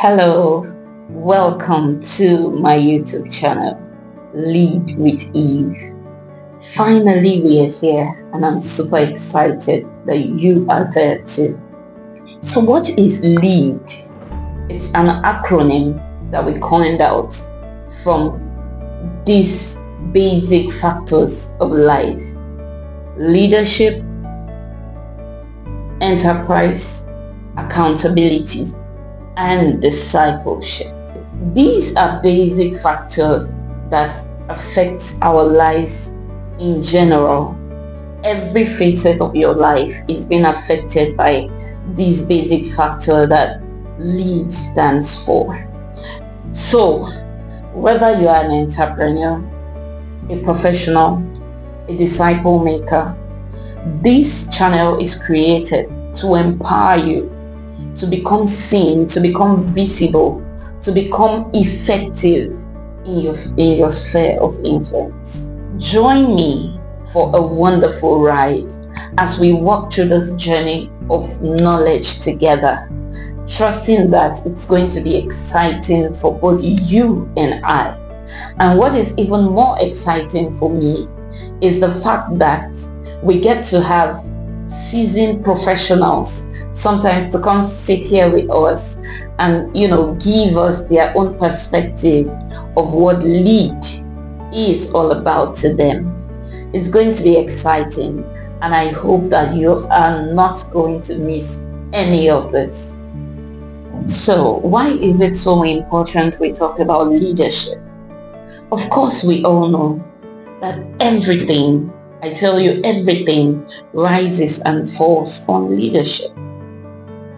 Hello, welcome to my YouTube channel, Lead with Eve. Finally, we are here and I'm super excited that you are there too. So what is LEAD? It's an acronym that we coined out from these basic factors of life: leadership, enterprise, accountability, and discipleship. These are basic factors that affect our lives in general. Every facet of your life is being affected by these basic factors that LEAD stands for. So, whether you are an entrepreneur, a professional, a disciple maker, this channel is created to empower you to become seen, to become visible, to become effective in your sphere of influence. Join me for a wonderful ride as we walk through this journey of knowledge together, trusting that it's going to be exciting for both you and I. And what is even more exciting for me is the fact that we get to have seasoned professionals sometimes to come sit here with us and give us their own perspective of what LEAD is all about to them. It's going to be exciting, and I hope that you are not going to miss any of this. So why is it so important we talk about leadership? Of course, we all know that everything, I tell you, everything rises and falls on leadership.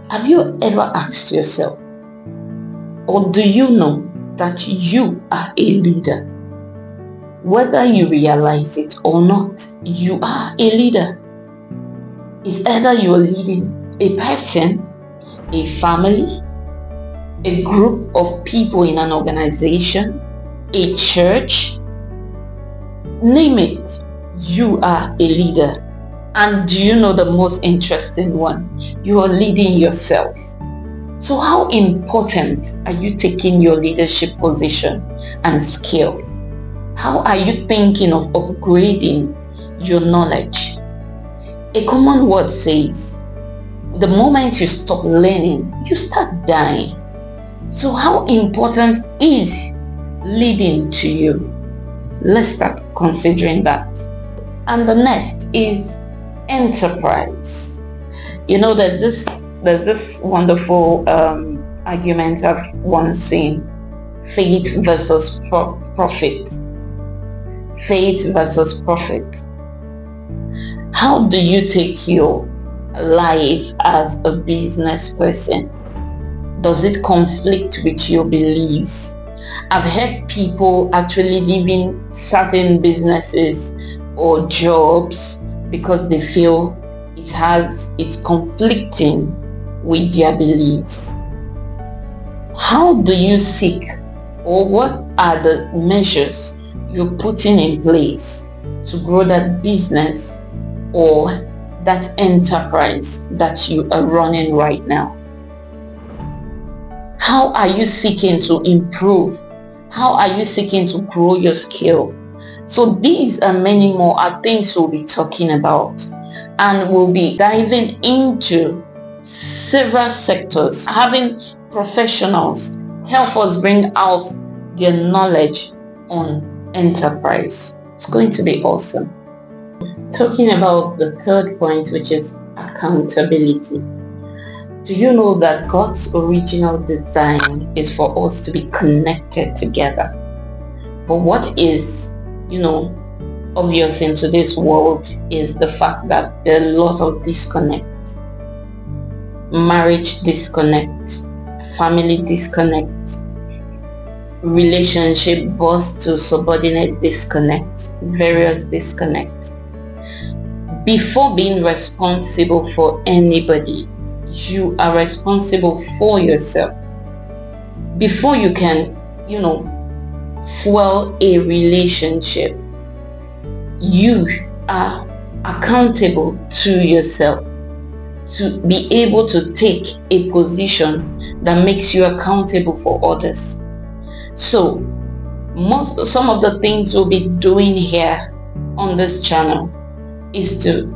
Have you ever asked yourself, or do you know that you are a leader? Whether you realize it or not, you are a leader. It's either you're leading a person, a family, a group of people in an organization, a church, name it, you are a leader. And do you know the most interesting one? You are leading yourself. So how important are you taking your leadership position and skill? How are you thinking of upgrading your knowledge? A common word says, the moment you stop learning, you start dying. So how important is leading to you? Let's start considering that. And the next is enterprise. There's this wonderful argument I've once seen: faith versus profit. Faith versus profit. How do you take your life as a business person? Does it conflict with your beliefs? I've heard people actually leaving certain businesses or jobs because they feel it's conflicting with their beliefs. How do you seek, or what are the measures you're putting in place to grow that business or that enterprise that you are running right now? How are you seeking to improve? How are you seeking to grow your skill? So these and many more are things we'll be talking about, and we'll be diving into several sectors, having professionals help us bring out their knowledge on enterprise. It's going to be awesome. Talking about the third point, which is accountability. Do you know that God's original design is for us to be connected together? But what is obvious in today's world is the fact that there are a lot of disconnect. Marriage disconnect, family disconnect, relationship boss to subordinate disconnect, various disconnect. Before being responsible for anybody, you are responsible for yourself. Before you can, fuel a relationship, you are accountable to yourself. to be able to take a position that makes you accountable for others. So some of the things we'll be doing here on this channel is to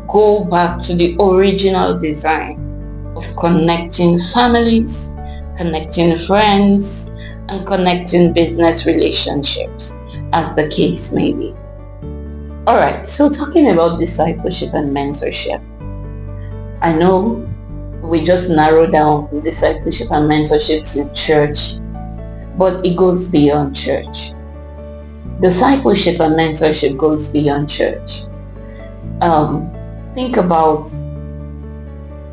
go back to the original design of connecting families, connecting friends, and connecting business relationships, as the case may be. Alright, so talking about discipleship and mentorship, I know we just narrowed down discipleship and mentorship to church, but it goes beyond church. Discipleship and mentorship goes beyond church. Think about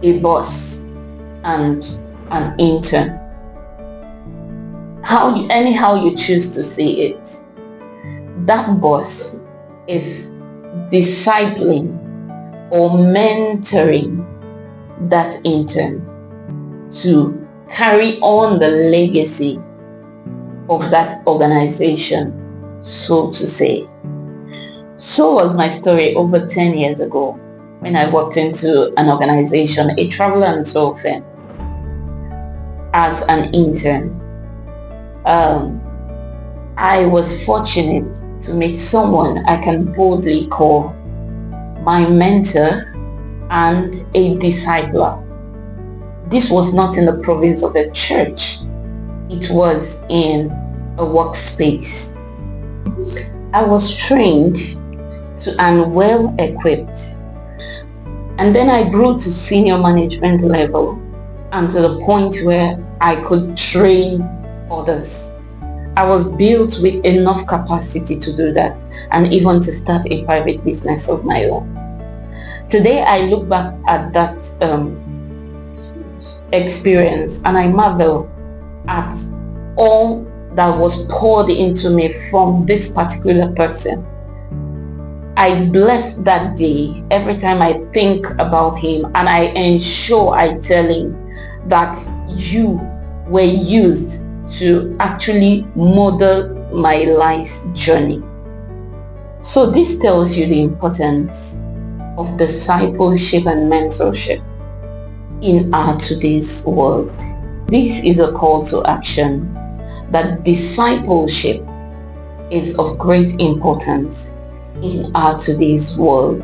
a boss and an intern. Anyhow you choose to see it, that boss is discipling or mentoring that intern to carry on the legacy of that organization, so to say. So was my story over 10 years ago when I walked into an organization, a travel and tour firm, as an intern. I was fortunate to meet someone I can boldly call my mentor and a discipler. This was not in the province of the church. It was in a workspace. I was trained and well equipped. And then I grew to senior management level and to the point where I could train others. I was built with enough capacity to do that and even to start a private business of my own. Today I look back at that experience and I marvel at all that was poured into me from this particular person. I bless that day every time I think about him, and I ensure I tell him that you were used to actually model my life's journey. So this tells you the importance of discipleship and mentorship in our today's world. This is a call to action that discipleship is of great importance in our today's world.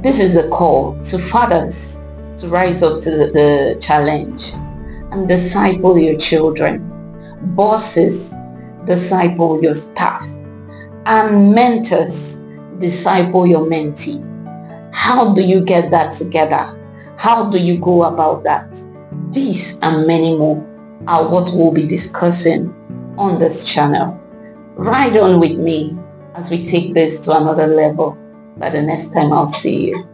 This is a call to fathers to rise up to the challenge and disciple your children. Bosses, disciple your staff. And mentors, disciple your mentee. How do you get that together? How do you go about that? These and many more are what we'll be discussing on this channel. Ride on with me as we take this to another level. By the next time I'll see you.